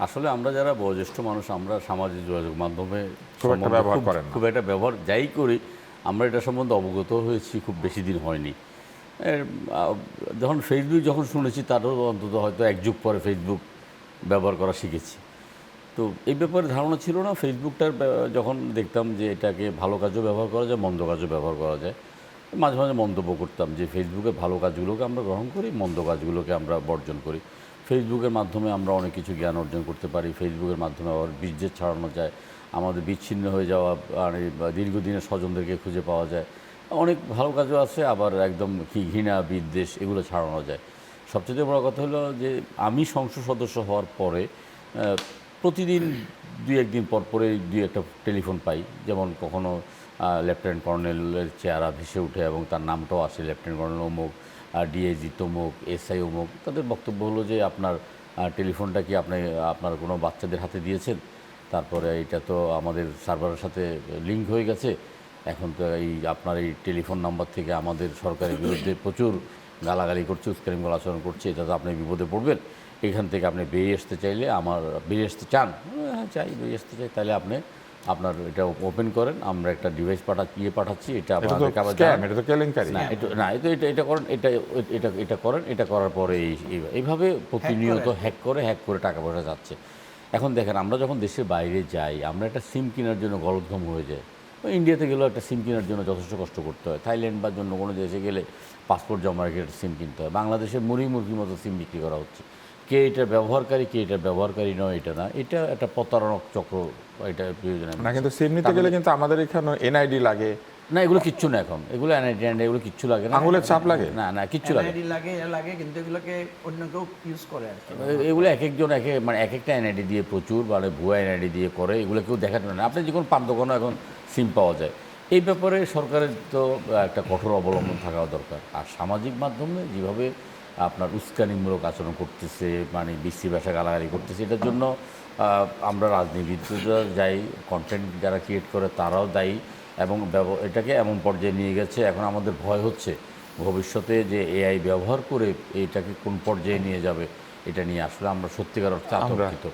আসলে আমরা যারা বয়োজ্যেষ্ঠ মানুষ আমরা সামাজিক যোগাযোগ মাধ্যমে খুব একটা ব্যবহার করেন না। খুব একটা ব্যবহার যাই করি আমরা এটা সম্বন্ধে অবগত হয়েছি খুব বেশি দিন হয়নি। এর, যখন ফেসবুক যখন শুনেছি তারও অন্তত হয়তো এক যুগ পরে ফেসবুক ব্যবহার করা শিখেছি। তো এই ব্যাপারে ধারণা ছিল না। ফেসবুকটার যখন দেখতাম যে এটাকে ভালো কাজেও ব্যবহার করা যায়, মন্দ কাজেও ব্যবহার করা যায়, মাঝে মাঝে মন্তব্য করতাম যে ফেসবুকের ভালো কাজগুলোকে আমরা গ্রহণ করি, মন্দ কাজগুলোকে আমরা বর্জন করি। ফেসবুকের মাধ্যমে আমরা অনেক কিছু জ্ঞান অর্জন করতে পারি, ফেসবুকের মাধ্যমে আবার বীর্যের ছড়ানো যায়, আমাদের বিচ্ছিন্ন হয়ে যাওয়া মানে দীর্ঘদিনের স্বজনদেরকে খুঁজে পাওয়া যায়, অনেক ভালো কাজও আছে, আবার একদম কি ঘৃণা বিদ্বেষ এগুলো ছড়ানো যায়। সবচেয়ে বড় কথা হলো যে আমি সংসদ সদস্য হওয়ার পরে প্রতিদিন দুই একদিন পর পরে দুই একটা টেলিফোন পাই, যেমন কখনো লেফটেন্যান্ট কর্নেলের চেহারা ভেসে ওঠে এবং তার নামটাও আসে লেফটেন্যান্ট কর্নেল অমুক, ডিআইজি তমুক, এসআই অমুক। তাদের বক্তব্য হলো যে আপনার টেলিফোনটা কি আপনি আপনার কোনো বাচ্চাদের হাতে দিয়েছেন, তারপরে এটা তো আমাদের সার্ভারের সাথে লিঙ্ক হয়ে গেছে, এখন তো এই আপনার এই টেলিফোন নাম্বার থেকে আমাদের সরকারের বিরুদ্ধে প্রচুর গালাগালি করছে, উস্কানিমূলক আচরণ করছে, এটা তো আপনি বিপদে পড়বেন, এখান থেকে আপনি বেরিয়ে আসতে চাইলে বেরিয়ে আসতে চান, হ্যাঁ চাই, বেরিয়ে আসতে চাই, তাহলে আপনি আপনার এটা ওপেন করেন, আমরা একটা ডিভাইস পাঠাচ্ছি, এটা আপনাদেরকে আবার এটা তো কেলেঙ্কারি। না এটা না এটা এটা এটা করেন, এটা করেন, এটা করার পরে এইভাবে প্রতিনিয়ত হ্যাক করে টাকা পয়সা যাচ্ছে। এখন দেখেন আমরা যখন দেশের বাইরে যাই আমরা একটা সিম কেনার জন্য গলদঘম হয়ে যায়। ইন্ডিয়াতে গেলেও একটা সিম কেনার জন্য যথেষ্ট কষ্ট করতে হয়, থাইল্যান্ড বা জন্য কোনো দেশে গেলে পাসপোর্ট জমা রেখে একটা সিম কিনতে হয়। বাংলাদেশে মুরগির মতো সিম বিক্রি করা হচ্ছে, কে এটার ব্যবহারকারী কে এটার ব্যবহারকারী নয় এটা না, এটা একটা প্রতারণক চক্র, এটা প্রয়োজন না, কিন্তু সিম নিতে গেলে কিন্তু আমাদের এখানে এনআইডি লাগে না, এগুলো কিচ্ছু না, এখন এগুলো এনআইডি এগুলো কিচ্ছু লাগে না, আঙুলের ছাপ লাগে। না না কিচ্ছু লাগে এনআইডি লাগে লাগে, কিন্তু এগুলোকে অন্য কেউ ইউজ করে আর কি। এগুলো এক একজন মানে এক একটা এনআইডি দিয়ে প্রচুর মানে ভুয়া এনআইডি দিয়ে করে, এগুলো কেউ দেখাতে পারে না। আপনি যে কোনো পান দোকানে এখন সিম পাওয়া যায়। এই ব্যাপারে সরকারের তো একটা কঠোর অবলম্বন থাকা দরকার। আর সামাজিক মাধ্যমে যেভাবে আপনার উস্কানিমূলক আচরণ করতেছে, মানে বিশ্রী ভাষা গালাগালি করতেছে, এটার জন্য আমরা রাজনীতিবিদরা যাই, কন্টেন্ট যারা ক্রিয়েট করে তারাও দায়ী, এবং এটাকে এমন পর্যায়ে নিয়ে গেছে এখন আমাদের ভয় হচ্ছে ভবিষ্যতে যে এআই ব্যবহার করে এটাকে কোন পর্যায়ে নিয়ে যাবে, এটা নিয়ে আসলে আমরা সত্যিকার অর্থে আতঙ্কিত।